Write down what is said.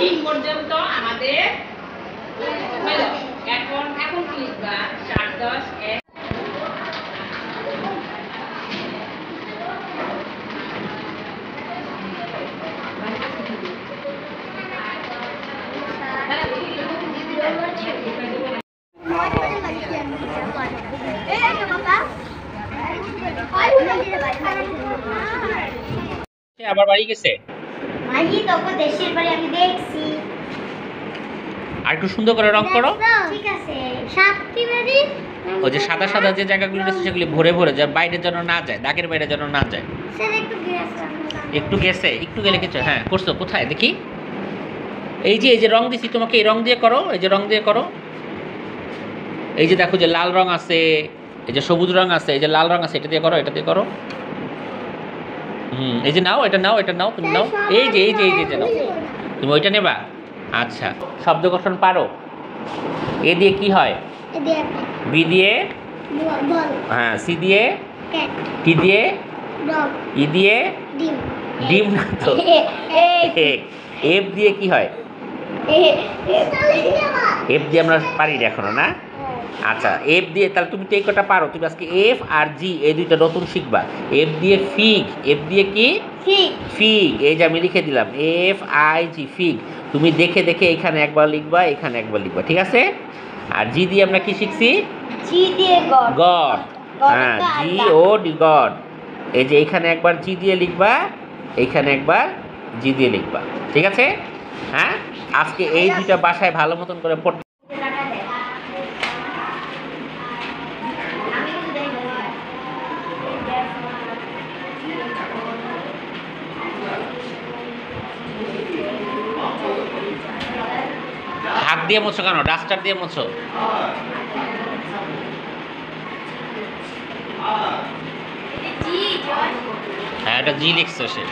এই পর্যন্ত আমাদের হলো। এখন এখন কি লিখবা? 4 10 1 আবার বাড়ি গেছে। মাঝি তোকে দেশের বাড়ি আমি দেখছি। আর একটু সুন্দর করে রং করো। ঠিক আছে। সাতটি বাড়ি ওই যে সাদা সাদা যে জায়গাগুলো আছে সেগুলি ভরে ভরে যায়, বাইরে যেন না যায়, দাগের বাইরে যেন না যায়। স্যার একটু গেছে। একটু গেছে, একটু গেলে কিছু। হ্যাঁ করছো, কোথায় দেখি? এই যে রং দিছি তোমাকে, এই রং দিয়ে করো, এই যে রং দিয়ে করো। এই যে দেখো যে লাল রং আছে, এই যে সবুজ রং আছে, এই যে লাল রং আছে, এটা দিয়ে করো, এটা দিয়ে করো। এই যে নাও, এটা নাও, এটা নাও, তুমি নাও। এই যে নাও, তুমি ওইটা নেবা। আচ্ছা, শব্দ গঠন পারো? এ দিয়ে কি হয়? বি দিয়ে বল। হ্যাঁ, সি দিয়ে, ক্যাট। টি দিয়ে, ডগ। ই দিয়ে, ডিম। ডিম না তো। এফ দিয়ে কি হয়? এফ দিয়ে আমরা পারি না এখনো, না? আচ্ছা, এফ দিয়ে তাহলে তুমি তো এই কটা পারো। তুমি আজকে এফ আর জি এই দুইটা নতুন শিখবা। এফ দিয়ে ফিগ, এফ দিয়ে কি? ফিগ। এই যে আমি লিখে দিলাম এফ আই জি, ফিগ। তুমি দেখে দেখে এখানে একবার লিখবা, এখানে একবার লিখবা, ঠিক আছে? আর জি দিয়ে আমরা কি শিখছি? জি দিয়ে গড। গড। হ্যাঁ, জি ও ডি, গড। এই যে এখানে একবার জি দিয়ে লিখবা, এইখানে একবার জি দিয়ে লিখবা, ঠিক আছে? হ্যাঁ, আজকে এই দুইটা বাসায় ভালো মতন করে পড়তে। হাত দিয়ে মোছো কেন? ডাস্টার দিয়ে মোছো। হ্যাঁ, এটা জি লিখছো সে।